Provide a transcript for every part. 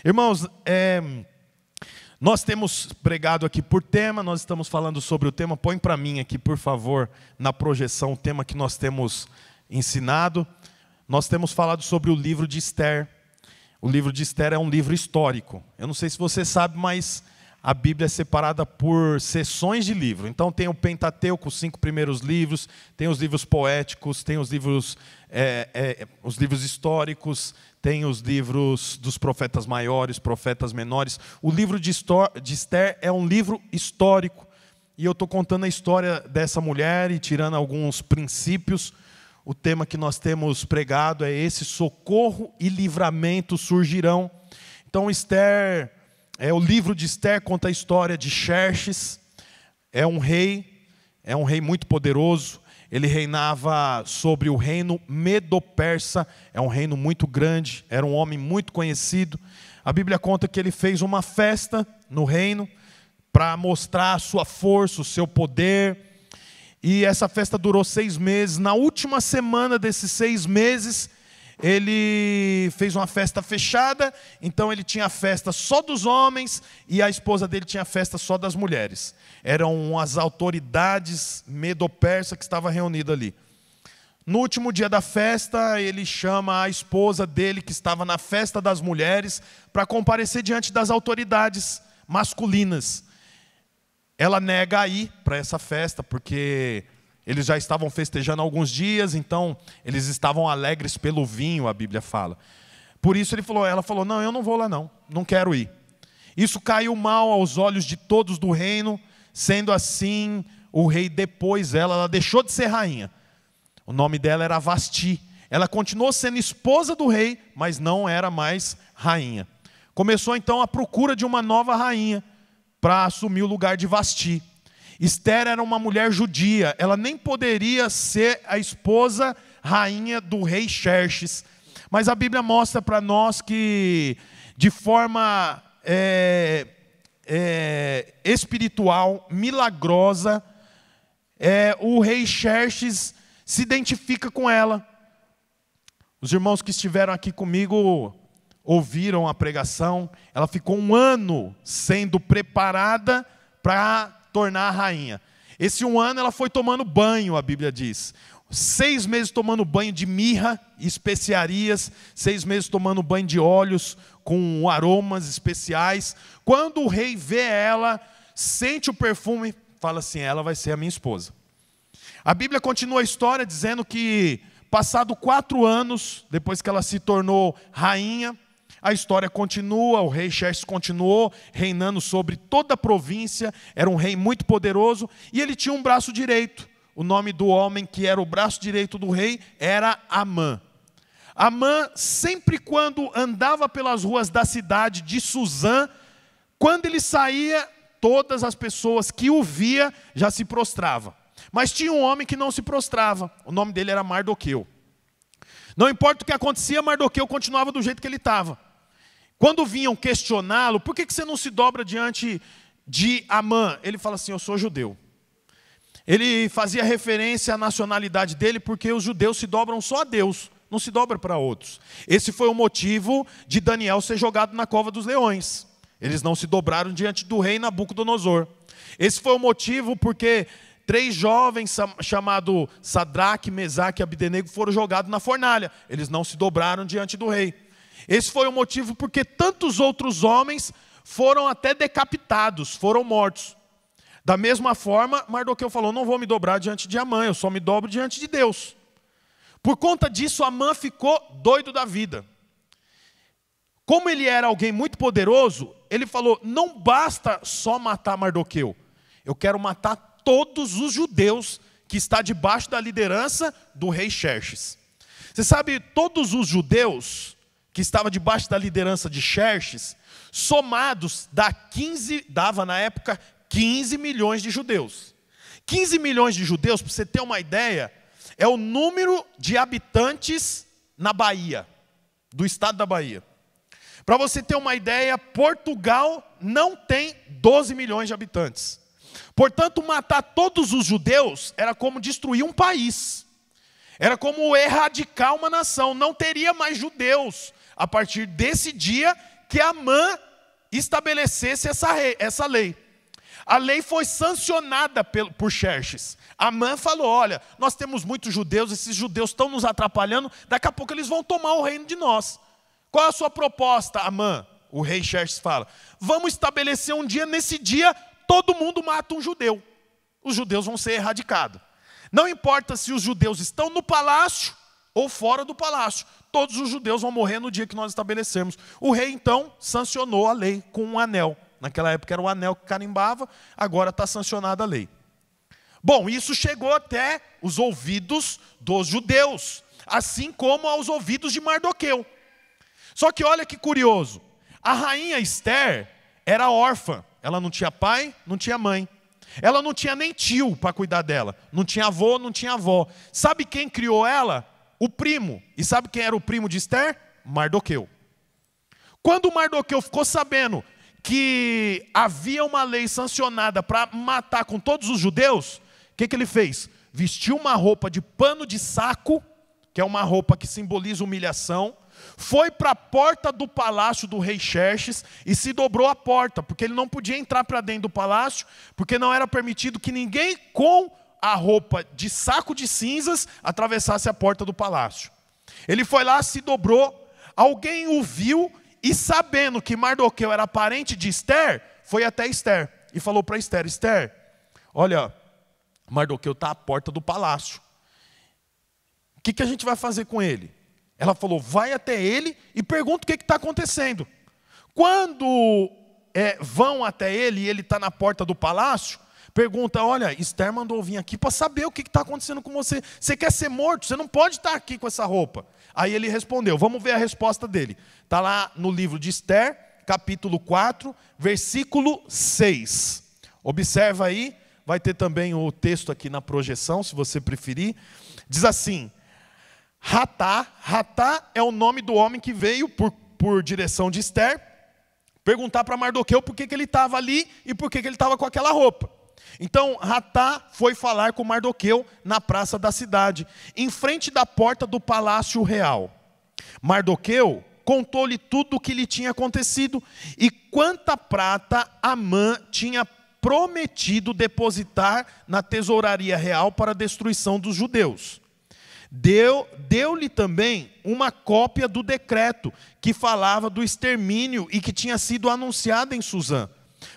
Irmãos, nós temos pregado aqui por tema, nós estamos falando sobre o tema. Põe para mim aqui, por favor, na projeção, o tema que nós temos ensinado. Nós temos falado sobre o livro de Esther. O livro de Esther é um livro histórico. Eu não sei se você sabe, mas a Bíblia é separada por seções de livro. Então tem o Pentateuco, os 5 primeiros livros, tem os livros poéticos, tem os livros históricos, tem os livros dos profetas maiores, profetas menores. O livro de Esther é um livro histórico. E eu estou contando a história dessa mulher e tirando alguns princípios. O tema que nós temos pregado é esse: socorro e livramento surgirão. Então o livro de Esther conta a história de Xerxes. É um rei muito poderoso. Ele reinava sobre o reino medo-persa, é um reino muito grande, era um homem muito conhecido. A Bíblia conta que ele fez uma festa no reino para mostrar a sua força, o seu poder. E essa festa durou 6 meses. Na última semana desses 6 meses, ele fez uma festa fechada. Então ele tinha a festa só dos homens e a esposa dele tinha a festa só das mulheres. Eram as autoridades medo-persa que estavam reunidas ali. No último dia da festa, ele chama a esposa dele, que estava na festa das mulheres, para comparecer diante das autoridades masculinas. Ela nega a ir para essa festa, porque eles já estavam festejando há alguns dias, então eles estavam alegres pelo vinho, a Bíblia fala. Por isso ela falou, não, eu não vou lá não quero ir. Isso caiu mal aos olhos de todos do reino. Sendo assim, o rei depôs ela deixou de ser rainha. O nome dela era Vasti. Ela continuou sendo esposa do rei, mas não era mais rainha. Começou então a procura de uma nova rainha para assumir o lugar de Vasti. Esther era uma mulher judia, ela nem poderia ser a esposa rainha do rei Xerxes. Mas a Bíblia mostra para nós que, de forma espiritual, milagrosa, o rei Xerxes se identifica com ela. Os irmãos que estiveram aqui comigo ouviram a pregação. Ela ficou 1 ano sendo preparada para tornar a rainha. Esse 1 ano ela foi tomando banho, a Bíblia diz. 6 meses tomando banho de mirra e especiarias, 6 meses tomando banho de óleos com aromas especiais. Quando o rei vê ela, sente o perfume, fala assim, ela vai ser a minha esposa. A Bíblia continua a história dizendo que, passado 4 anos, depois que ela se tornou rainha, a história continua, o rei Xerxes continuou reinando sobre toda a província, era um rei muito poderoso, e ele tinha um braço direito. O nome do homem que era o braço direito do rei era Amã. Amã, sempre quando andava pelas ruas da cidade de Suzã, quando ele saía, todas as pessoas que o via já se prostravam. Mas tinha um homem que não se prostrava, o nome dele era Mardoqueu. Não importa o que acontecia, Mardoqueu continuava do jeito que ele estava. Quando vinham questioná-lo, por que você não se dobra diante de Amã? Ele fala assim, eu sou judeu. Ele fazia referência à nacionalidade dele, porque os judeus se dobram só a Deus, não se dobram para outros. Esse foi o motivo de Daniel ser jogado na cova dos leões. Eles não se dobraram diante do rei Nabucodonosor. Esse foi o motivo porque 3 jovens chamados Sadraque, Mesaque e Abdenego foram jogados na fornalha. Eles não se dobraram diante do rei. Esse foi o motivo porque tantos outros homens foram até decapitados, foram mortos. Da mesma forma, Mardoqueu falou, não vou me dobrar diante de Amã, eu só me dobro diante de Deus. Por conta disso, Amã ficou doido da vida. Como ele era alguém muito poderoso, ele falou, não basta só matar Mardoqueu, eu quero matar todos os judeus que estão debaixo da liderança do rei Xerxes. Você sabe, todos os judeus que estavam debaixo da liderança de Xerxes, somados, dava na época 15 milhões de judeus. 15 milhões de judeus, para você ter uma ideia, é o número de habitantes na Bahia, do estado da Bahia. Para você ter uma ideia, Portugal não tem 12 milhões de habitantes. Portanto, matar todos os judeus era como destruir um país. Era como erradicar uma nação. Não teria mais judeus a partir desse dia que Amã estabelecesse essa lei. A lei foi sancionada por Xerxes. Amã falou, olha, nós temos muitos judeus, esses judeus estão nos atrapalhando, daqui a pouco eles vão tomar o reino de nós. Qual é a sua proposta, Amã? O rei Xerxes fala, vamos estabelecer um dia, nesse dia todo mundo mata um judeu. Os judeus vão ser erradicados. Não importa se os judeus estão no palácio ou fora do palácio, todos os judeus vão morrer no dia que nós estabelecermos. O rei então sancionou a lei com um anel. Naquela época era o anel que carimbava, agora está sancionada a lei. Bom, isso chegou até os ouvidos dos judeus, assim como aos ouvidos de Mardoqueu. Só que olha que curioso, a rainha Ester era órfã, ela não tinha pai, não tinha mãe. Ela não tinha nem tio para cuidar dela, não tinha avô, não tinha avó. Sabe quem criou ela? O primo. E sabe quem era o primo de Ester? Mardoqueu. Quando Mardoqueu ficou sabendo que havia uma lei sancionada para matar com todos os judeus, o que ele fez? Vestiu uma roupa de pano de saco, que é uma roupa que simboliza humilhação, foi para a porta do palácio do rei Xerxes e se dobrou a porta, porque ele não podia entrar para dentro do palácio, porque não era permitido que ninguém com a roupa de saco de cinzas atravessasse a porta do palácio. Ele foi lá, se dobrou, alguém o viu, e sabendo que Mardoqueu era parente de Ester, foi até Ester e falou para Ester, Ester, olha, Mardoqueu está à porta do palácio. O que a gente vai fazer com ele? Ela falou, vai até ele e pergunta o que está acontecendo. Quando vão até ele e ele está na porta do palácio, pergunta, olha, Ester mandou vir aqui para saber o que está acontecendo com você. Você quer ser morto? Você não pode estar aqui com essa roupa. Aí ele respondeu, vamos ver a resposta dele. Está lá no livro de Ester, capítulo 4, versículo 6. Observa aí, vai ter também o texto aqui na projeção, se você preferir. Diz assim, Ratá é o nome do homem que veio por direção de Ester, perguntar para Mardoqueu por que ele estava ali e por que ele estava com aquela roupa. Então Ratá foi falar com Mardoqueu na praça da cidade, em frente da porta do palácio real. Mardoqueu contou-lhe tudo o que lhe tinha acontecido e quanta prata Amã tinha prometido depositar na tesouraria real para a destruição dos judeus. Deu-lhe também uma cópia do decreto que falava do extermínio e que tinha sido anunciado em Susã,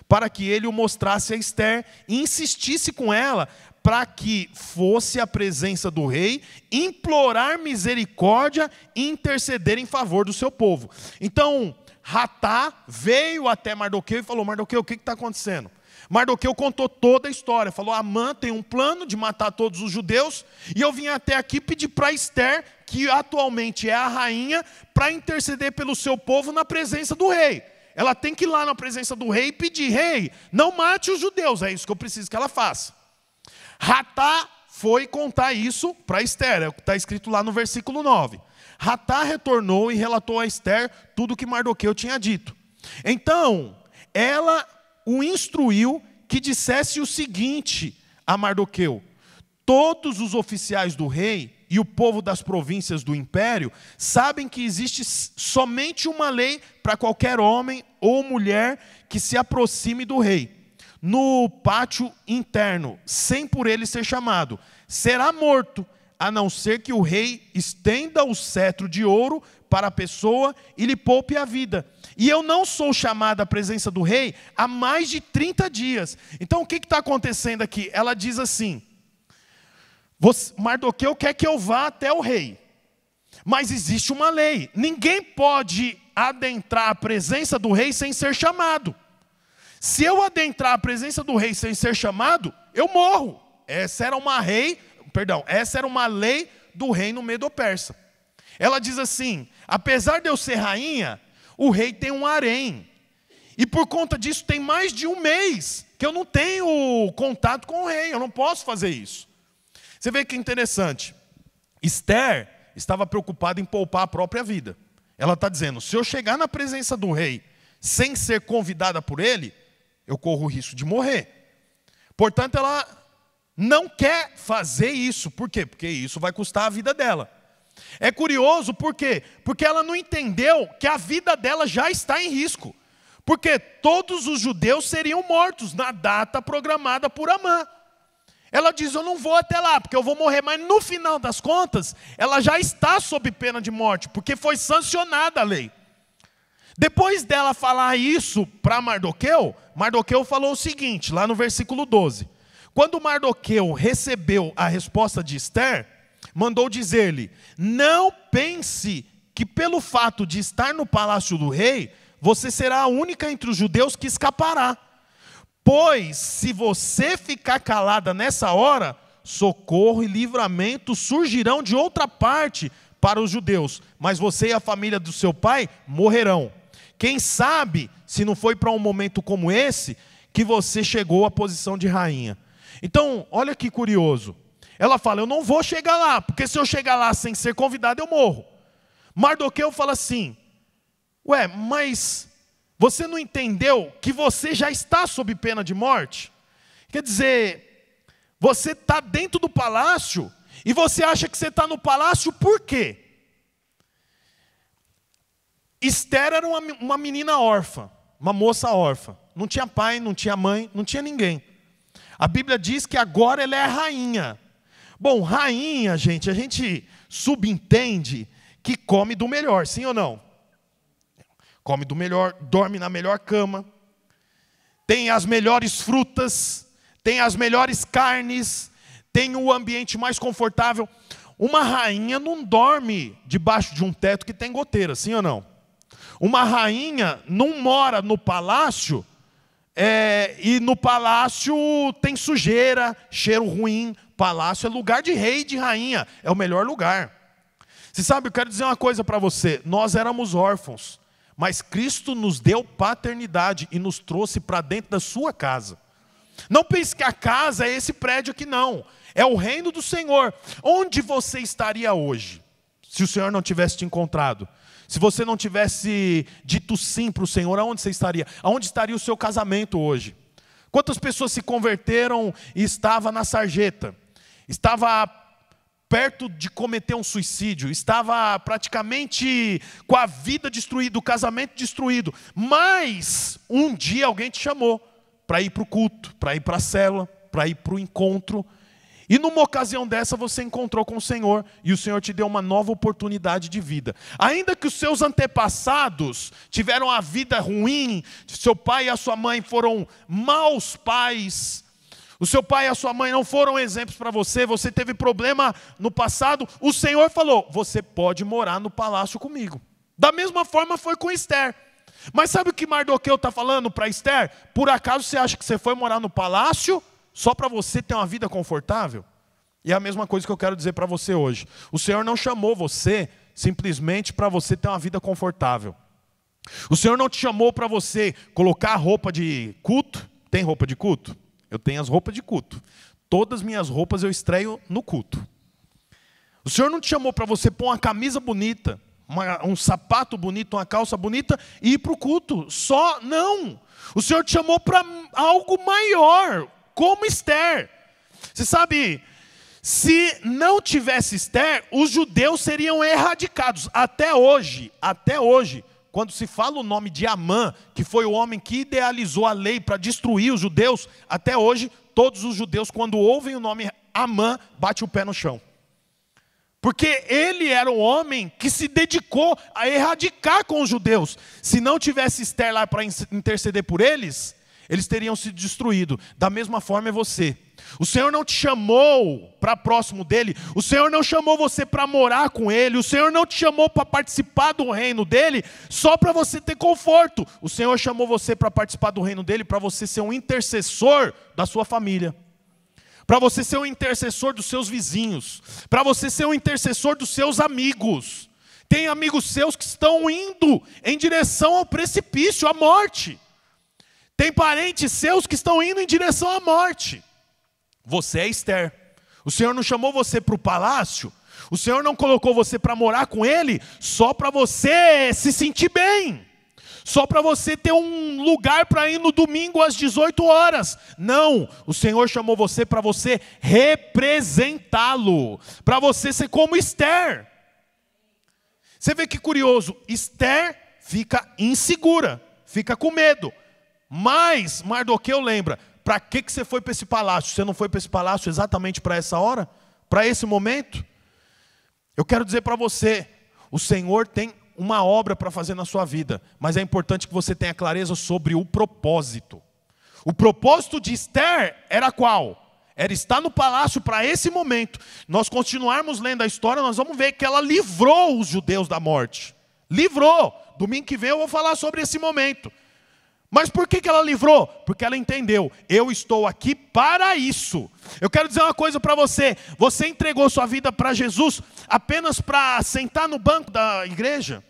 para que ele o mostrasse a Ester e insistisse com ela para que fosse à presença do rei, implorar misericórdia e interceder em favor do seu povo. Então, Ratá veio até Mardoqueu e falou, Mardoqueu, o que está acontecendo? Mardoqueu contou toda a história, falou, Amã tem um plano de matar todos os judeus, e eu vim até aqui pedir para Ester, que atualmente é a rainha, para interceder pelo seu povo na presença do rei. Ela tem que ir lá na presença do rei e pedir, rei, não mate os judeus, é isso que eu preciso que ela faça. Ratá foi contar isso para Ester, é o que está escrito lá no versículo 9. Ratá retornou e relatou a Ester tudo o que Mardoqueu tinha dito. Então, ela o instruiu que dissesse o seguinte a Mardoqueu, todos os oficiais do rei e o povo das províncias do império sabem que existe somente uma lei para qualquer homem ou mulher que se aproxime do rei. No pátio interno, sem por ele ser chamado, será morto, a não ser que o rei estenda o cetro de ouro para a pessoa e lhe poupe a vida. E eu não sou chamado à presença do rei há mais de 30 dias. Então o que está acontecendo aqui? Ela diz assim, Mardoqueu quer que eu vá até o rei, mas existe uma lei, ninguém pode adentrar a presença do rei sem ser chamado. Se eu adentrar a presença do rei sem ser chamado, eu morro. Essa era uma lei do reino medo-persa. Ela diz assim, apesar de eu ser rainha, o rei tem um harém. E por conta disso tem mais de um mês que eu não tenho contato com o rei, eu não posso fazer isso. Você vê que interessante, Ester estava preocupada em poupar a própria vida. Ela está dizendo, se eu chegar na presença do rei sem ser convidada por ele, eu corro o risco de morrer. Portanto, ela não quer fazer isso. Por quê? Porque isso vai custar a vida dela. É curioso por quê? Porque ela não entendeu que a vida dela já está em risco. Porque todos os judeus seriam mortos na data programada por Amã. Ela diz, eu não vou até lá, porque eu vou morrer. Mas no final das contas, ela já está sob pena de morte, porque foi sancionada a lei. Depois dela falar isso para Mardoqueu, Mardoqueu falou o seguinte, lá no versículo 12. Quando Mardoqueu recebeu a resposta de Ester, mandou dizer-lhe, não pense que pelo fato de estar no palácio do rei, você será a única entre os judeus que escapará. Pois, se você ficar calada nessa hora, socorro e livramento surgirão de outra parte para os judeus, mas você e a família do seu pai morrerão. Quem sabe, se não foi para um momento como esse, que você chegou à posição de rainha. Então, olha que curioso. Ela fala, eu não vou chegar lá, porque se eu chegar lá sem ser convidado, eu morro. Mardoqueu fala assim, ué, mas você não entendeu que você já está sob pena de morte? Quer dizer, você está dentro do palácio e você acha que você está no palácio por quê? Ester era uma menina órfã, uma moça órfã. Não tinha pai, não tinha mãe, não tinha ninguém. A Bíblia diz que agora ela é rainha. Bom, rainha, gente, a gente subentende que come do melhor, sim ou não? Come do melhor, dorme na melhor cama, tem as melhores frutas, tem as melhores carnes, tem o ambiente mais confortável. Uma rainha não dorme debaixo de um teto que tem goteira, sim ou não? Uma rainha não mora no palácio, e no palácio tem sujeira, cheiro ruim. Palácio é lugar de rei e de rainha, é o melhor lugar. Você sabe, eu quero dizer uma coisa para você, nós éramos órfãos, mas Cristo nos deu paternidade e nos trouxe para dentro da sua casa. Não pense que a casa é esse prédio aqui, não. É o reino do Senhor. Onde você estaria hoje, se o Senhor não tivesse te encontrado? Se você não tivesse dito sim para o Senhor, aonde você estaria? Aonde estaria o seu casamento hoje? Quantas pessoas se converteram e estava na sarjeta? Estava perto de cometer um suicídio, estava praticamente com a vida destruída, o casamento destruído. Mas um dia alguém te chamou para ir para o culto, para ir para a célula, para ir para o encontro. E numa ocasião dessa você encontrou com o Senhor e o Senhor te deu uma nova oportunidade de vida. Ainda que os seus antepassados tiveram a vida ruim, seu pai e a sua mãe foram maus pais, o seu pai e a sua mãe não foram exemplos para você, você teve problema no passado, o Senhor falou, você pode morar no palácio comigo. Da mesma forma foi com Ester. Mas sabe o que Mardoqueu está falando para Ester? Por acaso você acha que você foi morar no palácio só para você ter uma vida confortável? E é a mesma coisa que eu quero dizer para você hoje. O Senhor não chamou você simplesmente para você ter uma vida confortável. O Senhor não te chamou para você colocar roupa de culto. Tem roupa de culto? Eu tenho as roupas de culto. Todas as minhas roupas eu estreio no culto. O Senhor não te chamou para você pôr uma camisa bonita, um sapato bonito, uma calça bonita e ir para o culto. Só não. O Senhor te chamou para algo maior, como Ester. Você sabe, se não tivesse Ester, os judeus seriam erradicados. Até hoje, quando se fala o nome de Amã, que foi o homem que idealizou a lei para destruir os judeus, até hoje, todos os judeus, quando ouvem o nome Amã, bate o pé no chão. Porque ele era o homem que se dedicou a erradicar com os judeus. Se não tivesse Ester lá para interceder por eles, eles teriam sido destruídos. Da mesma forma é você. O Senhor não te chamou para próximo dele. O Senhor não chamou você para morar com ele. O Senhor não te chamou para participar do reino dele só para você ter conforto. O Senhor chamou você para participar do reino dele para você ser um intercessor da sua família, para você ser um intercessor dos seus vizinhos, para você ser um intercessor dos seus amigos. Tem amigos seus que estão indo em direção ao precipício, à morte. Tem parentes seus que estão indo em direção à morte. Você é Ester. O Senhor não chamou você para o palácio. O Senhor não colocou você para morar com Ele só para você se sentir bem. Só para você ter um lugar para ir no domingo às 18 horas. Não, o Senhor chamou você para você representá-lo. Para você ser como Ester. Você vê que curioso, Esther fica insegura, fica com medo. Mas Mardoqueu lembra, para que você foi para esse palácio? Você não foi para esse palácio exatamente para essa hora? Para esse momento? Eu quero dizer para você, o Senhor tem uma obra para fazer na sua vida, mas é importante que você tenha clareza sobre o propósito. O propósito de Esther era qual? Era estar no palácio para esse momento. Nós continuarmos lendo a história, nós vamos ver que ela livrou os judeus da morte. Livrou. Domingo que vem eu vou falar sobre esse momento. Mas por que ela livrou? Porque ela entendeu, eu estou aqui para isso. Eu quero dizer uma coisa para você, você entregou sua vida para Jesus apenas para sentar no banco da igreja?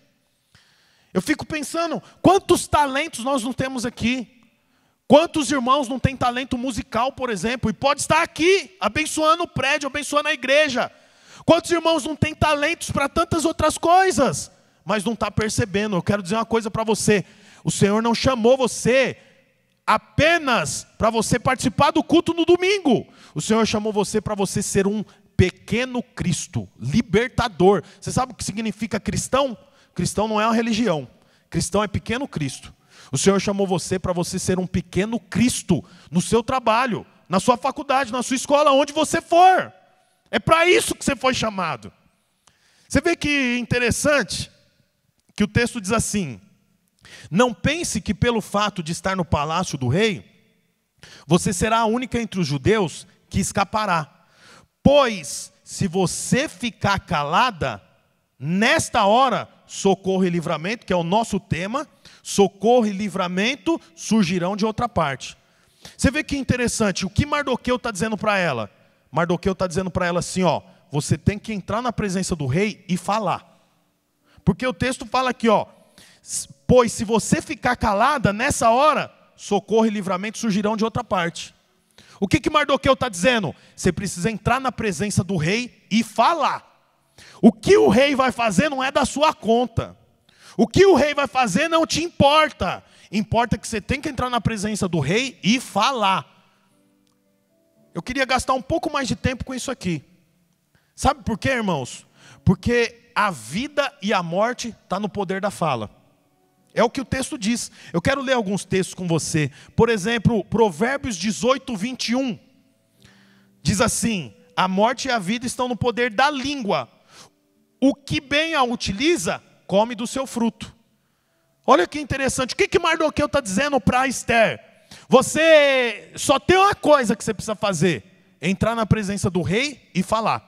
Eu fico pensando, quantos talentos nós não temos aqui? Quantos irmãos não têm talento musical, por exemplo, e pode estar aqui, abençoando o prédio, abençoando a igreja. Quantos irmãos não têm talentos para tantas outras coisas, mas não está percebendo? Eu quero dizer uma coisa para você, o Senhor não chamou você apenas para você participar do culto no domingo. O Senhor chamou você para você ser um pequeno Cristo, libertador. Você sabe o que significa cristão? Cristão não é uma religião, cristão é pequeno Cristo. O Senhor chamou você para você ser um pequeno Cristo no seu trabalho, na sua faculdade, na sua escola, onde você for. É para isso que você foi chamado. Você vê que interessante que o texto diz assim: não pense que pelo fato de estar no palácio do rei, você será a única entre os judeus que escapará. Pois, se você ficar calada, nesta hora, socorro e livramento, que é o nosso tema, socorro e livramento surgirão de outra parte. Você vê que interessante, o que Mardoqueu está dizendo para ela? Mardoqueu está dizendo para ela assim, ó, você tem que entrar na presença do rei e falar. Porque o texto fala aqui, ó, pois se você ficar calada, nessa hora, socorro e livramento surgirão de outra parte. O que Mardoqueu está dizendo? Você precisa entrar na presença do rei e falar. O que o rei vai fazer não é da sua conta. O que o rei vai fazer não te importa. Importa que você tem que entrar na presença do rei e falar. Eu queria gastar um pouco mais de tempo com isso aqui. Sabe por quê, irmãos? Porque a vida e a morte estão no poder da fala. É o que o texto diz. Eu quero ler alguns textos com você. Por exemplo, Provérbios 18, 21. Diz assim: a morte e a vida estão no poder da língua. O que bem a utiliza, come do seu fruto. Olha que interessante. O que Mardoqueu está dizendo para Esther? Você só tem uma coisa que você precisa fazer: entrar na presença do rei e falar.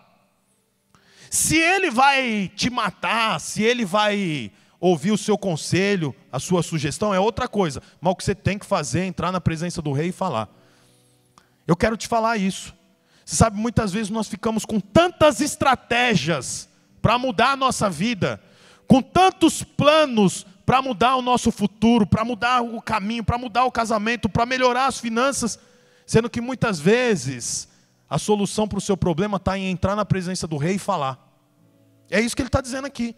Se ele vai te matar, se ele vai ouvir o seu conselho, a sua sugestão, é outra coisa. Mas o que você tem que fazer é entrar na presença do rei e falar. Eu quero te falar isso. Você sabe, muitas vezes nós ficamos com tantas estratégias para mudar a nossa vida, com tantos planos para mudar o nosso futuro, para mudar o caminho, para mudar o casamento, para melhorar as finanças, sendo que muitas vezes a solução para o seu problema está em entrar na presença do rei e falar. É isso que ele está dizendo aqui.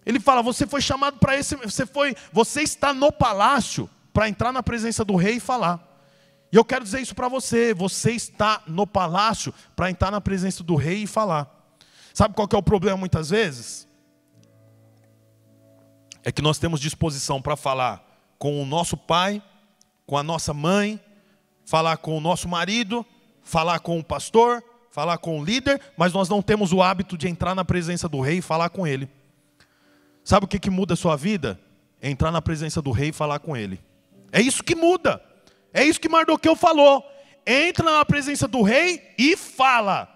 Ele fala, você foi chamado para esse, você está no palácio para entrar na presença do rei e falar. E eu quero dizer isso para você, você está no palácio para entrar na presença do rei e falar. Sabe qual que é o problema muitas vezes? É que nós temos disposição para falar com o nosso pai, com a nossa mãe, falar com o nosso marido, falar com o pastor, falar com o líder, mas nós não temos o hábito de entrar na presença do rei e falar com ele. Sabe o que muda a sua vida? Entrar na presença do rei e falar com ele. É isso que muda. É isso que Mardoqueu falou. Entra na presença do rei e fala.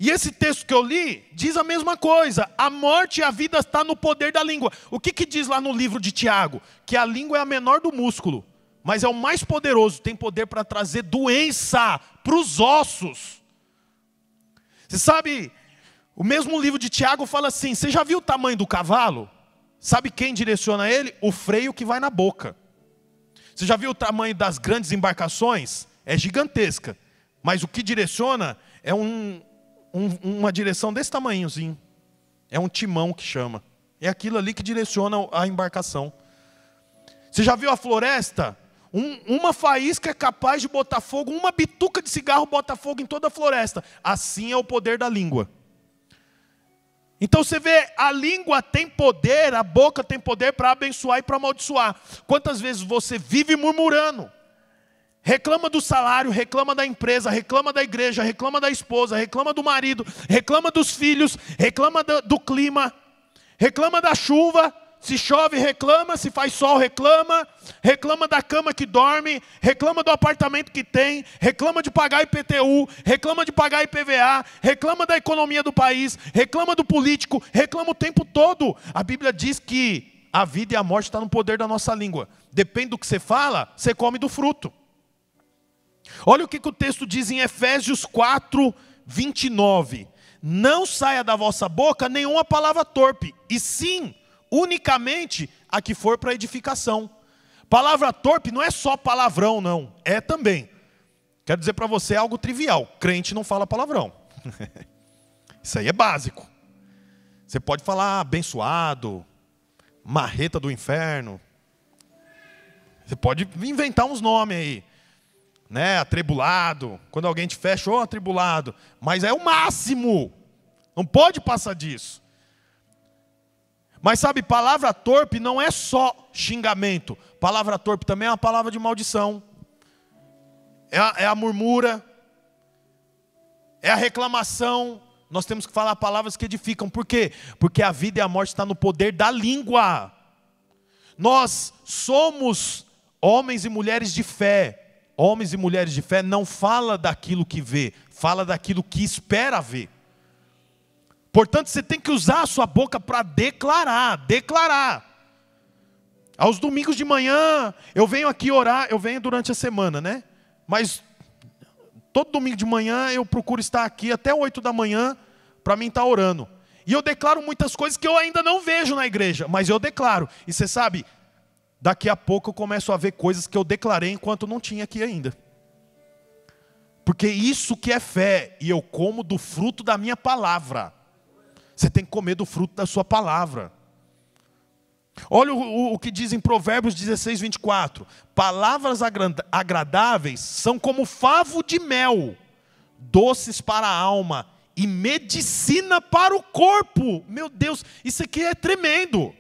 E esse texto que eu li diz a mesma coisa. A morte e a vida estão no poder da língua. O que diz lá no livro de Tiago? Que a língua é a menor do músculo, mas é o mais poderoso. Tem poder para trazer doença para os ossos. Você sabe, o mesmo livro de Tiago fala assim, você já viu o tamanho do cavalo? Sabe quem direciona ele? O freio que vai na boca. Você já viu o tamanho das grandes embarcações? É gigantesca. Mas o que direciona é uma direção desse tamanhozinho. É um timão que chama. É aquilo ali que direciona a embarcação. Você já viu a floresta? Uma faísca é capaz de botar fogo, uma bituca de cigarro bota fogo em toda a floresta. Assim é o poder da língua. Então você vê, a língua tem poder, a boca tem poder para abençoar e para amaldiçoar. Quantas vezes você vive murmurando? Reclama do salário, reclama da empresa, reclama da igreja, reclama da esposa, reclama do marido, reclama dos filhos, reclama do clima, reclama da chuva. Se chove, reclama. Se faz sol, reclama. Reclama da cama que dorme. Reclama do apartamento que tem. Reclama de pagar IPTU. Reclama de pagar IPVA. Reclama da economia do país. Reclama do político. Reclama o tempo todo. A Bíblia diz que a vida e a morte estão no poder da nossa língua. Depende do que você fala, você come do fruto. Olha o que o texto diz em Efésios 4, 29. Não saia da vossa boca nenhuma palavra torpe, e sim unicamente a que for para edificação. Palavra torpe não é só palavrão, não. É também. Quero dizer para você algo trivial. Crente não fala palavrão. Isso aí é básico. Você pode falar abençoado, marreta do inferno. Você pode inventar uns nomes aí. Né? Atribulado. Quando alguém te fecha, ô atribulado. Mas é o máximo. Não pode passar disso. Mas sabe, palavra torpe não é só xingamento. Palavra torpe também é uma palavra de maldição. É a murmura. É a reclamação. Nós temos que falar palavras que edificam. Por quê? Porque a vida e a morte estão no poder da língua. Nós somos homens e mulheres de fé. Homens e mulheres de fé não fala daquilo que vê. Fala daquilo que espera ver. Portanto, você tem que usar a sua boca para declarar. Aos domingos de manhã, eu venho aqui orar, eu venho durante a semana, né? Mas todo domingo de manhã eu procuro estar aqui até 8 da manhã para mim estar orando. E eu declaro muitas coisas que eu ainda não vejo na igreja, mas eu declaro. E você sabe, daqui a pouco eu começo a ver coisas que eu declarei enquanto não tinha aqui ainda. Porque isso que é fé, e eu como do fruto da minha palavra. Você tem que comer do fruto da sua palavra. Olha o que diz em Provérbios 16, 24. Palavras agradáveis são como favo de mel, doces para a alma e medicina para o corpo. Meu Deus, isso aqui é tremendo.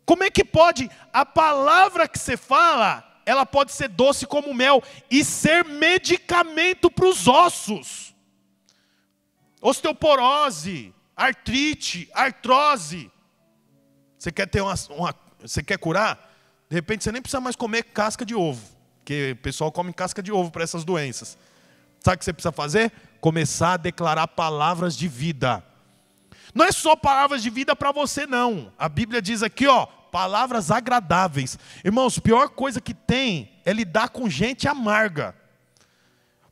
Como é que pode a palavra que você fala, ela pode ser doce como mel e ser medicamento para os ossos? Osteoporose, artrite, artrose. Você quer ter você quer curar? De repente você nem precisa mais comer casca de ovo, porque o pessoal come casca de ovo para essas doenças. Sabe o que você precisa fazer? Começar a declarar palavras de vida. Não é só palavras de vida para você, não. A Bíblia diz aqui, ó, palavras agradáveis. Irmãos, a pior coisa que tem é lidar com gente amarga.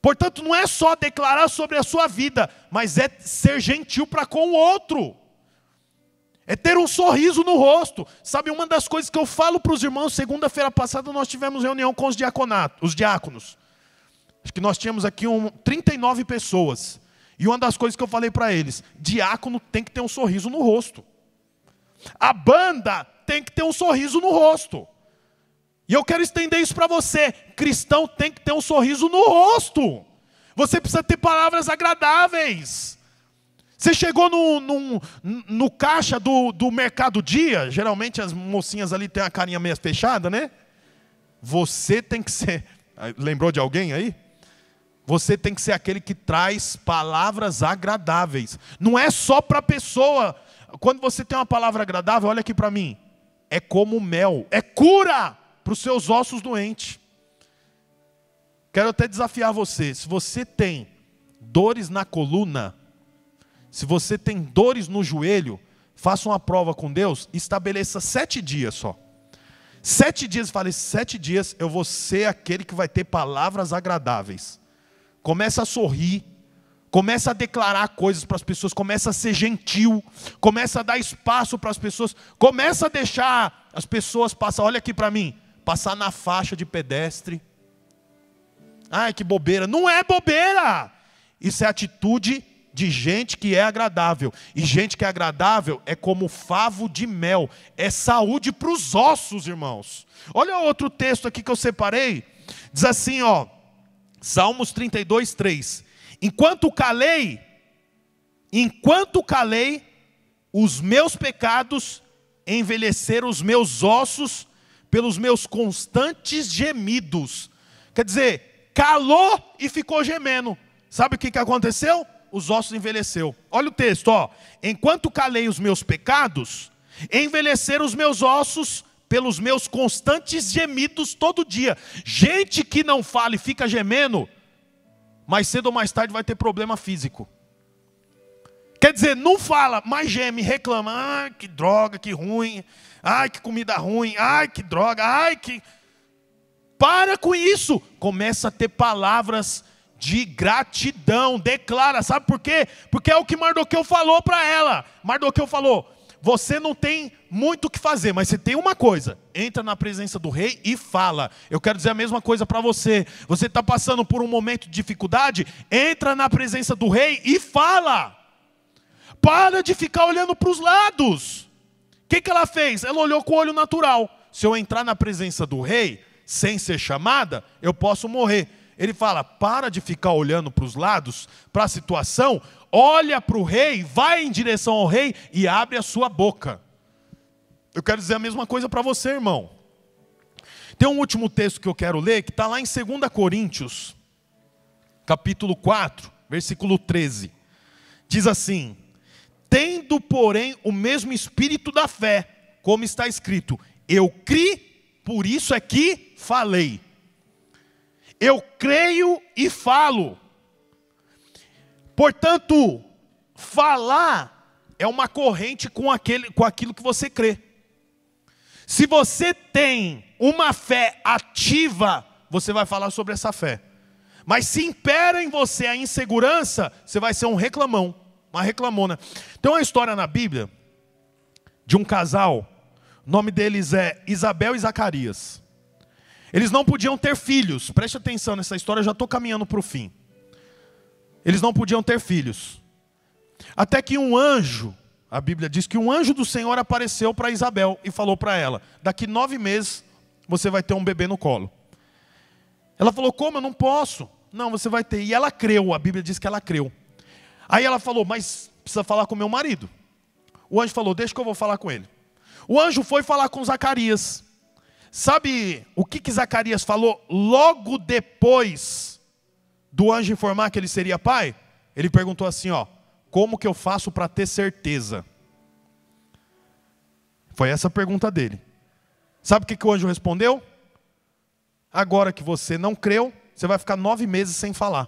Portanto, não é só declarar sobre a sua vida, mas é ser gentil para com o outro. É ter um sorriso no rosto. Sabe, uma das coisas que eu falo para os irmãos, segunda-feira passada nós tivemos reunião com os diáconos. Acho que nós tínhamos aqui 39 pessoas. E uma das coisas que eu falei para eles, diácono tem que ter um sorriso no rosto. A banda tem que ter um sorriso no rosto. E eu quero estender isso para você. Cristão tem que ter um sorriso no rosto. Você precisa ter palavras agradáveis. Você chegou no caixa do Mercado Dia. Geralmente as mocinhas ali têm a carinha meio fechada, né? Você tem que ser... Lembrou de alguém aí? Você tem que ser aquele que traz palavras agradáveis. Não é só para a pessoa. Quando você tem uma palavra agradável, olha aqui para mim. É como mel. É cura para os seus ossos doentes. Quero até desafiar você. Se você tem dores na coluna, se você tem dores no joelho, faça uma prova com Deus, estabeleça 7 dias só. 7 dias, fale, 7 dias eu vou ser aquele que vai ter palavras agradáveis. Começa a sorrir, começa a declarar coisas para as pessoas, começa a ser gentil, começa a dar espaço para as pessoas, começa a deixar as pessoas passar, olha aqui para mim, passar na faixa de pedestre. Ai, que bobeira. Não é bobeira. Isso é atitude de gente que é agradável. E gente que é agradável é como favo de mel. É saúde para os ossos, irmãos. Olha outro texto aqui que eu separei. Diz assim, ó. Salmos 32, 3. Enquanto calei, os meus pecados envelheceram os meus ossos pelos meus constantes gemidos. Quer dizer, calou e ficou gemendo. Sabe o que aconteceu? Os ossos envelheceu. Olha o texto, ó. Enquanto calei os meus pecados, envelheceram os meus ossos pelos meus constantes gemidos todo dia. Gente que não fala e fica gemendo, mais cedo ou mais tarde vai ter problema físico. Quer dizer, não fala, mas geme, reclama. Ai, que droga, que ruim. Ai, que comida ruim. Ai, que droga. Ai, que... Para com isso. Começa a ter palavras de gratidão. Declara, sabe por quê? Porque é o que Mardoqueu falou para ela. Mardoqueu falou, você não tem muito o que fazer, mas você tem uma coisa. Entra na presença do rei e fala. Eu quero dizer a mesma coisa para você. Você está passando por um momento de dificuldade? Entra na presença do rei e fala. Para de ficar olhando para os lados. O que ela fez? Ela olhou com o olho natural. Se eu entrar na presença do rei, sem ser chamada, eu posso morrer. Ele fala, para de ficar olhando para os lados, para a situação, olha para o rei, vai em direção ao rei e abre a sua boca. Eu quero dizer a mesma coisa para você, irmão. Tem um último texto que eu quero ler, que está lá em 2 Coríntios, capítulo 4, versículo 13. Diz assim, tendo, porém, o mesmo espírito da fé, como está escrito, eu criei, por isso é que falei. Eu creio e falo. Portanto, falar é uma corrente com aquilo que você crê. Se você tem uma fé ativa, você vai falar sobre essa fé. Mas se impera em você a insegurança, você vai ser um reclamão, uma reclamona. Tem uma história na Bíblia de um casal, o nome deles é Isabel e Zacarias. Eles não podiam ter filhos, preste atenção nessa história, eu já estou caminhando para o fim. Eles não podiam ter filhos. Até que um anjo, a Bíblia diz que um anjo do Senhor apareceu para Isabel e falou para ela, daqui 9 meses você vai ter um bebê no colo. Ela falou, como? Eu não posso. Não, você vai ter. E ela creu, a Bíblia diz que ela creu. Aí ela falou, mas precisa falar com meu marido. O anjo falou, deixa que eu vou falar com ele. O anjo foi falar com Zacarias. Sabe o que Zacarias falou logo depois do anjo informar que ele seria pai? Ele perguntou assim, ó, como que eu faço para ter certeza? Foi essa a pergunta dele. Sabe o que o anjo respondeu? Agora que você não creu, você vai ficar 9 meses sem falar.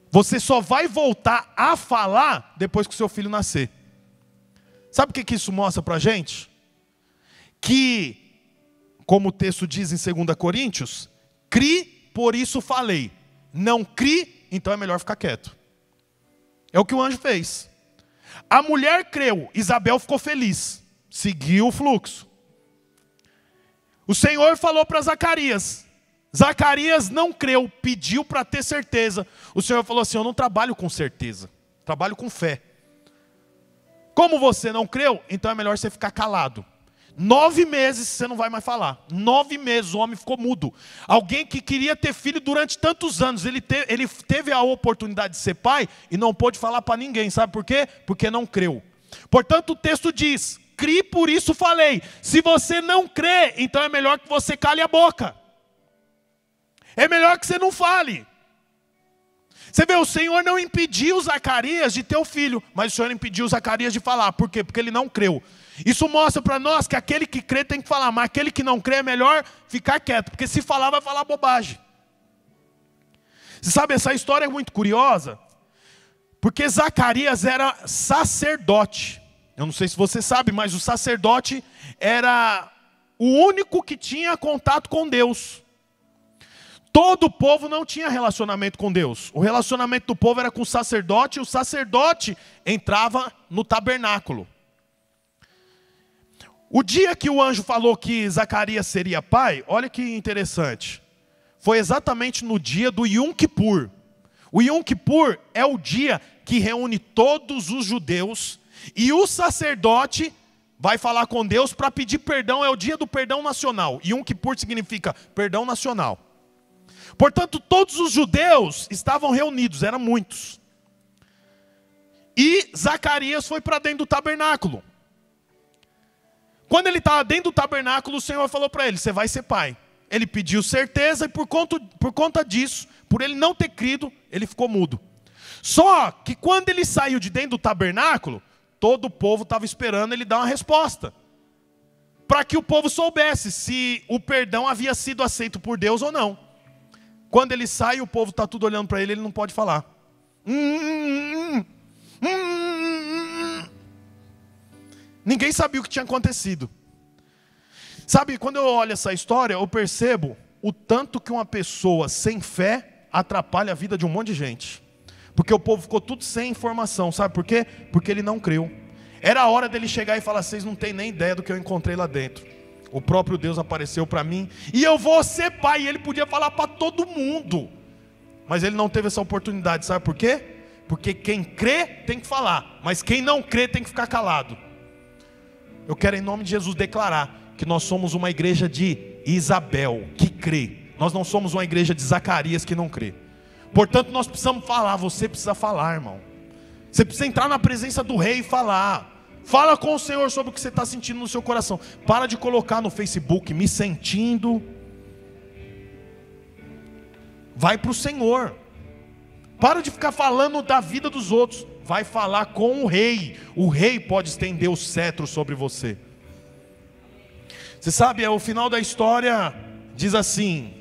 Você só vai voltar a falar depois que o seu filho nascer. Sabe o que isso mostra para a gente? Que, como o texto diz em 2 Coríntios, cri, por isso falei. Não cri, então é melhor ficar quieto. É o que o anjo fez. A mulher creu, Isabel ficou feliz, seguiu o fluxo. O Senhor falou para Zacarias. Zacarias não creu, pediu para ter certeza. O Senhor falou assim, eu não trabalho com certeza, trabalho com fé. Como você não creu, então é melhor você ficar calado. 9 meses você não vai mais falar. 9 meses o homem ficou mudo. Alguém que queria ter filho durante tantos anos, ele teve a oportunidade de ser pai e não pôde falar para ninguém. Sabe por quê? Porque não creu. Portanto o texto diz, cri, por isso falei. Se você não crê, então é melhor que você cale a boca. É melhor que você não fale. Você vê, o Senhor não impediu Zacarias de ter o filho, mas o Senhor impediu Zacarias de falar. Por quê? Porque ele não creu. Isso mostra para nós que aquele que crê tem que falar, mas aquele que não crê é melhor ficar quieto, porque se falar vai falar bobagem. Você sabe, essa história é muito curiosa, porque Zacarias era sacerdote. Eu não sei se você sabe, mas o sacerdote era o único que tinha contato com Deus. Todo o povo não tinha relacionamento com Deus. O relacionamento do povo era com o sacerdote, e o sacerdote entrava no tabernáculo. O dia que o anjo falou que Zacarias seria pai, olha que interessante. Foi exatamente no dia do Yom Kippur. O Yom Kippur é o dia que reúne todos os judeus, e o sacerdote vai falar com Deus para pedir perdão, é o dia do perdão nacional. Yom Kippur significa perdão nacional. Portanto, todos os judeus estavam reunidos, eram muitos. E Zacarias foi para dentro do tabernáculo. Quando ele estava dentro do tabernáculo, o Senhor falou para ele: você vai ser pai. Ele pediu certeza e por conta disso, por ele não ter crido, ele ficou mudo. Só que quando ele saiu de dentro do tabernáculo, todo o povo estava esperando ele dar uma resposta, para que o povo soubesse se o perdão havia sido aceito por Deus ou não. Quando ele sai, o povo está tudo olhando para ele, ele não pode falar. Ninguém sabia o que tinha acontecido. Sabe, quando eu olho essa história, eu percebo o tanto que uma pessoa sem fé atrapalha a vida de um monte de gente. Porque o povo ficou tudo sem informação, sabe por quê? Porque ele não creu. Era a hora dele chegar e falar: vocês não têm nem ideia do que eu encontrei lá dentro. O próprio Deus apareceu para mim, e eu vou ser pai. E ele podia falar para todo mundo, mas ele não teve essa oportunidade, sabe por quê? Porque quem crê tem que falar, mas quem não crê tem que ficar calado. Eu quero em nome de Jesus declarar que nós somos uma igreja de Isabel, que crê. Nós não somos uma igreja de Zacarias que não crê. Portanto, nós precisamos falar. Você precisa falar, irmão. Você precisa entrar na presença do rei e falar. Fala com o Senhor sobre o que você está sentindo no seu coração. Para de colocar no Facebook: me sentindo. Vai para o Senhor. Para de ficar falando da vida dos outros. Vai falar com o rei. O rei pode estender o cetro sobre você. Você sabe, o final da história diz assim: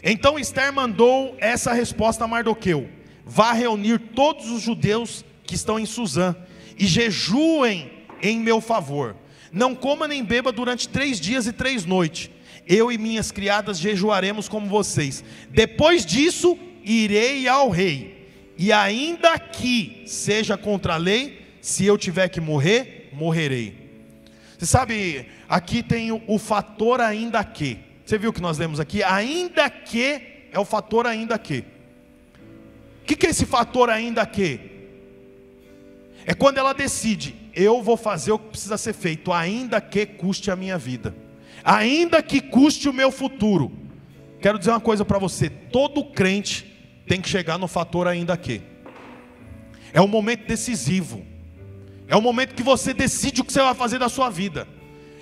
então Esther mandou essa resposta a Mardoqueu: vá reunir todos os judeus que estão em Suzã e jejuem em meu favor. Não coma nem beba durante 3 dias e 3 noites. Eu e minhas criadas jejuaremos como vocês. Depois disso, irei ao rei. E ainda que seja contra a lei, se eu tiver que morrer, morrerei. Você sabe, aqui tem o fator ainda que. Você viu o que nós lemos aqui? Ainda que é o fator ainda que. O que é esse fator ainda que? É quando ela decide: eu vou fazer o que precisa ser feito, ainda que custe a minha vida, ainda que custe o meu futuro. Quero dizer uma coisa para você: todo crente tem que chegar no fator ainda que. É um momento decisivo. É o momento que você decide o que você vai fazer da sua vida.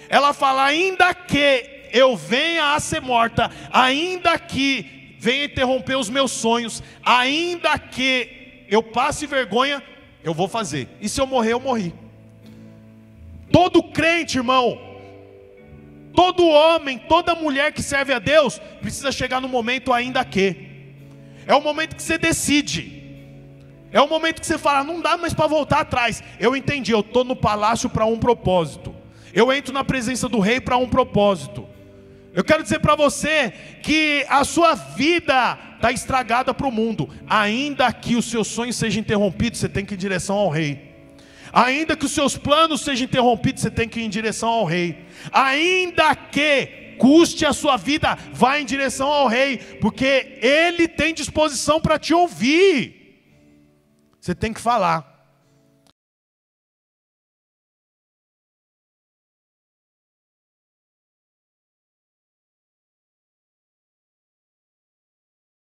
Ela fala: ainda que eu venha a ser morta, ainda que venha interromper os meus sonhos, ainda que eu passe vergonha, eu vou fazer. E se eu morrer, eu morri. Todo crente, irmão, todo homem, toda mulher que serve a Deus, precisa chegar no momento ainda que. É o momento que você decide. É o momento que você fala: não dá mais para voltar atrás. Eu entendi, eu estou no palácio para um propósito. Eu entro na presença do rei para um propósito. Eu quero dizer para você que a sua vida está estragada para o mundo. Ainda que os seus sonhos sejam interrompidos, você tem que ir em direção ao rei. Ainda que os seus planos sejam interrompidos, você tem que ir em direção ao rei. Ainda que custe a sua vida, vá em direção ao rei, porque ele tem disposição para te ouvir. Você tem que falar.